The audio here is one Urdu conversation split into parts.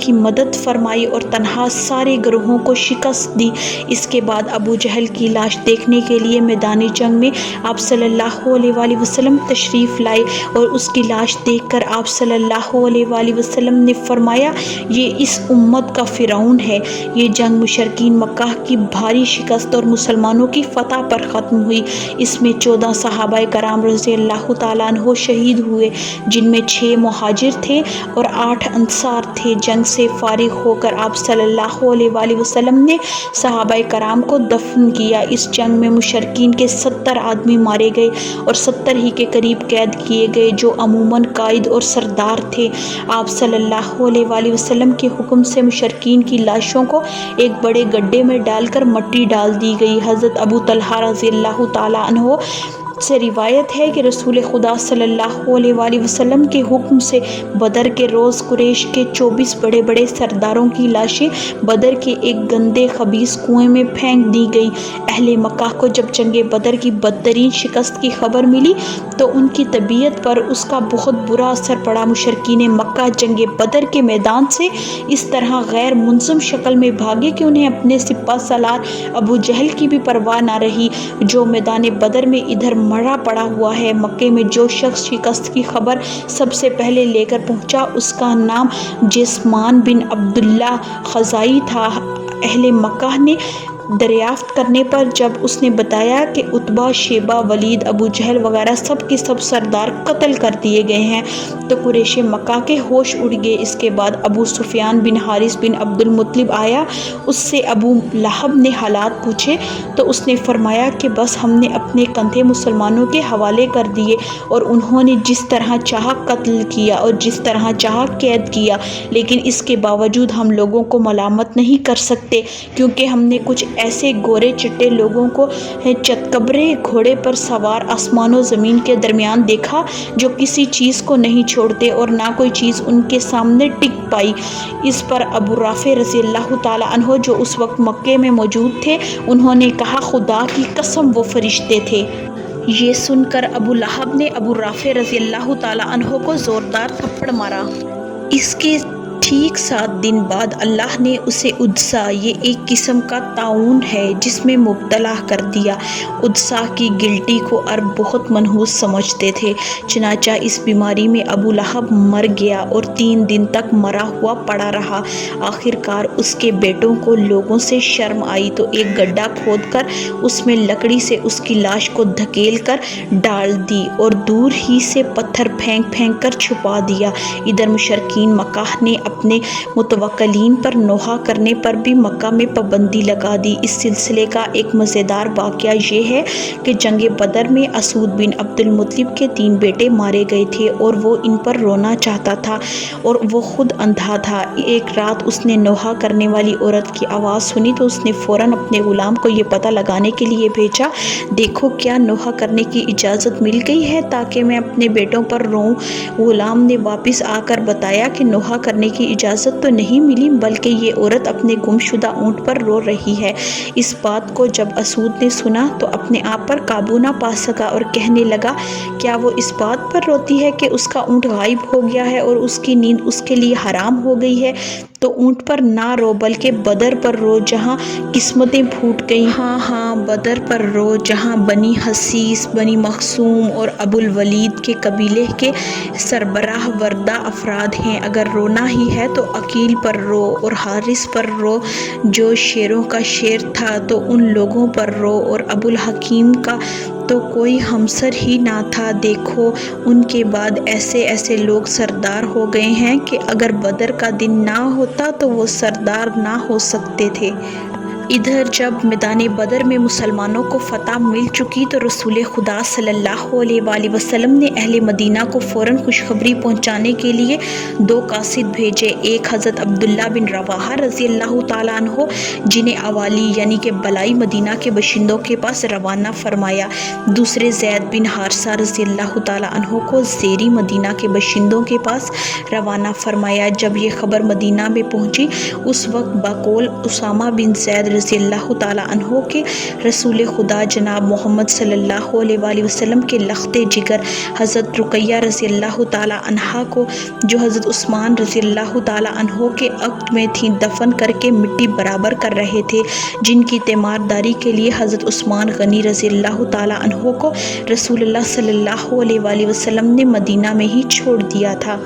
کی مدد فرمائی اور تنہا سارے گروہوں کو شکست دی۔ اس کے بعد ابو جہل کی لاش دیکھنے کے لیے میدان جنگ میں آپ صلی اللہ علیہ وآلہ وسلم تشریف لائے اور اس کی لاش دیکھ کر آپ صلی اللہ علیہ وآلہ وسلم نے فرمایا یہ اس امت کا فرعون ہے۔ یہ جنگ مشرکین مکہ کی بھاری شکست اور مسلمانوں کی فتح پر ختم ہوئی۔ اس میں 14 صحابہ کرام رضی اللہ تعالیٰ عنہ شہید ہوئے، جن میں 6 مہاجر تھے اور 8 انصار تھے۔ جنگ سے فارغ ہو کر آپ صلی اللہ علیہ وآلہ وسلم نے صحابہ کرام کو دفن کیا۔ اس جنگ میں مشرکین کے 70 آدمی مارے گئے اور 70 ہی کے قریب قید کیے گئے، جو عموماً قائد اور سردار تھے۔ آپ صلی اللہ علیہ وآلہ وسلم کے حکم سے مشرکین کی لاشوں کو ایک بڑے گڈھے میں ڈال کر مٹی ڈال دی گئی۔ حضرت ابو طلحہ رضی اللہ تعالیٰ عنہ سے روایت ہے کہ رسول خدا صلی اللہ علیہ وآلہ وسلم کے حکم سے بدر کے روز قریش کے 24 بڑے بڑے سرداروں کی لاشیں بدر کے ایک گندے خبیث کنویں میں پھینک دی گئیں۔ اہل مکہ کو جب جنگ بدر کی بدترین شکست کی خبر ملی تو ان کی طبیعت پر اس کا بہت برا اثر پڑا۔ مشرکین مکہ جنگ بدر کے میدان سے اس طرح غیر منظم شکل میں بھاگے کہ انہیں اپنے سپہ سالار ابو جہل کی بھی پرواہ نہ رہی، جو میدان بدر میں ادھر مرا پڑا ہوا ہے۔ مکے میں جو شخص شکست کی خبر سب سے پہلے لے کر پہنچا اس کا نام جثمان بن عبداللہ خزاعی تھا۔ اہل مکہ نے دریافت کرنے پر جب اس نے بتایا کہ عتبہ، شیبہ، ولید، ابو جہل وغیرہ سب کے سب سردار قتل کر دیے گئے ہیں تو قریش مکہ کے ہوش اڑ گئے۔ اس کے بعد ابو سفیان بن حارث بن عبد المطلب آیا، اس سے ابو لہب نے حالات پوچھے تو اس نے فرمایا کہ بس ہم نے اپنے کندھے مسلمانوں کے حوالے کر دیے اور انہوں نے جس طرح چاہا قتل کیا اور جس طرح چاہا قید کیا، لیکن اس کے باوجود ہم لوگوں کو ملامت نہیں کر سکتے، کیونکہ ہم نے کچھ ایسے گورے چٹے لوگوں کو چتکبرے گھوڑے پر سوار آسمان و زمین کے درمیان دیکھا جو کسی چیز کو نہیں چھوڑتے اور نہ کوئی چیز ان کے سامنے ٹک پائی۔ اس پر ابو رافع رضی اللہ تعالیٰ عنہ جو اس وقت مکے میں موجود تھے، انہوں نے کہا خدا کی قسم وہ فرشتے تھے۔ یہ سن کر ابو لہب نے ابو رافع رضی اللہ تعالیٰ عنہ کو زوردار تھپڑ مارا۔ اس کے ٹھیک 7 دن بعد اللہ نے اسے عدسہ، یہ ایک قسم کا طاعون ہے، جس میں مبتلا کر دیا۔ عدسہ کی گلٹی کو عرب بہت منحوس سمجھتے تھے، چنانچہ اس بیماری میں ابو لہب مر گیا اور 3 دن تک مرا ہوا پڑا رہا۔ آخر کار اس کے بیٹوں کو لوگوں سے شرم آئی تو ایک گڈھا کھود کر اس میں لکڑی سے اس کی لاش کو دھکیل کر ڈال دی اور دور ہی سے پتھر پھینک پھینک کر چھپا دیا۔ ادھر مشرکین مکہ نے اپنے متوکلین پر نوحہ کرنے پر بھی مکہ میں پابندی لگا دی۔ اس سلسلے کا ایک مزیدار واقعہ یہ ہے کہ جنگ بدر میں اسود بن عبد المطلب کے 3 بیٹے مارے گئے تھے اور وہ ان پر رونا چاہتا تھا اور وہ خود اندھا تھا۔ ایک رات اس نے نوحہ کرنے والی عورت کی آواز سنی تو اس نے فوراً اپنے غلام کو یہ پتہ لگانے کے لیے بھیجا، دیکھو کیا نوحہ کرنے کی اجازت مل گئی ہے تاکہ میں اپنے بیٹوں پر روؤں۔ غلام نے واپس آ کر بتایا کہ نوحہ کرنے کی اجازت تو نہیں ملی، بلکہ یہ عورت اپنے گم شدہ اونٹ پر رو رہی ہے۔ اس بات کو جب اسود نے سنا تو اپنے آپ پر قابو نہ پا سکا اور کہنے لگا، کیا وہ اس بات پر روتی ہے کہ اس کا اونٹ غائب ہو گیا ہے اور اس کی نیند اس کے لیے حرام ہو گئی ہے؟ تو اونٹ پر نہ رو بلکہ بدر پر رو جہاں قسمتیں پھوٹ گئیں۔ ہاں ہاں، بدر پر رو جہاں بنی حسیس، بنی مخزوم اور ابو الولید کے قبیلے کے سربراہ وردہ افراد ہیں۔ اگر رونا ہی ہے تو عقیل پر رو اور حارث پر رو جو شیروں کا شیر تھا، تو ان لوگوں پر رو، اور ابو الحکیم کا تو کوئی ہمسر ہی نہ تھا۔ دیکھو ان کے بعد ایسے ایسے لوگ سردار ہو گئے ہیں کہ اگر بدر کا دن نہ ہوتا تو وہ سردار نہ ہو سکتے تھے۔ ادھر جب میدان بدر میں مسلمانوں کو فتح مل چکی تو رسول خدا صلی اللہ علیہ وآلہ وسلم نے اہل مدینہ کو فوراً خوشخبری پہنچانے کے لیے 2 قاصد بھیجے۔ ایک حضرت عبداللہ بن رواحہ رضی اللہ تعالیٰ عنہ جنہیں اوالی یعنی کہ بلائی مدینہ کے باشندوں کے پاس روانہ فرمایا، دوسرے زید بن حارثہ رضی اللہ تعالیٰ عنہ کو زیری مدینہ کے باشندوں کے پاس روانہ فرمایا۔ جب یہ خبر مدینہ میں پہنچی اس وقت بقول اسامہ بن زید رضی اللہ تعالیٰ عنہ کے رسول خدا جناب محمد صلی اللہ علیہ وآلہ وسلم کے لخت جگر حضرت رقیہ رضی اللہ تعالیٰ عنہا کو جو حضرت عثمان رضی اللہ تعالیٰ عنہ کے عقد میں تھیں دفن کر کے مٹی برابر کر رہے تھے، جن کی تیمارداری کے لیے حضرت عثمان غنی رضی اللہ تعالیٰ عنہ کو رسول اللہ صلی اللہ علیہ وآلہ وسلم نے مدینہ میں ہی چھوڑ دیا تھا۔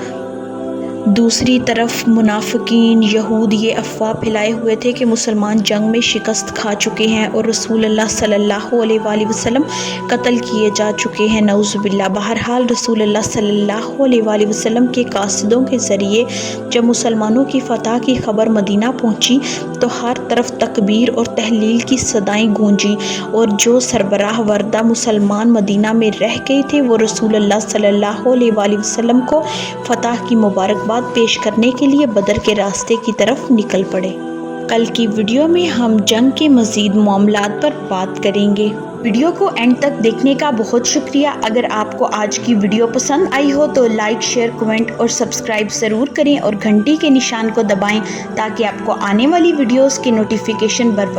دوسری طرف منافقین یہود یہ افواہ پھیلائے ہوئے تھے کہ مسلمان جنگ میں شکست کھا چکے ہیں اور رسول اللہ صلی اللہ علیہ وآلہ وسلم قتل کیے جا چکے ہیں، نعوذ باللہ۔ بہرحال رسول اللہ صلی اللہ علیہ وآلہ وسلم کے قاصدوں کے ذریعے جب مسلمانوں کی فتح کی خبر مدینہ پہنچی تو ہر طرف تکبیر اور تحلیل کی صدائیں گونجیں، اور جو سربراہ وردہ مسلمان مدینہ میں رہ گئے تھے وہ رسول اللہ صلی اللہ علیہ وآلہ وسلم کو فتح کی مبارکباد پیش کرنے کے لیے بدر کے راستے کی طرف نکل پڑے۔ کل کی ویڈیو میں ہم جنگ کے مزید معاملات پر بات کریں گے۔ ویڈیو کو اینڈ تک دیکھنے کا بہت شکریہ۔ اگر آپ کو آج کی ویڈیو پسند آئی ہو تو لائک، شیئر، کمنٹ اور سبسکرائب ضرور کریں اور گھنٹی کے نشان کو دبائیں تاکہ آپ کو آنے والی ویڈیوز کی نوٹیفیکیشن بر وقت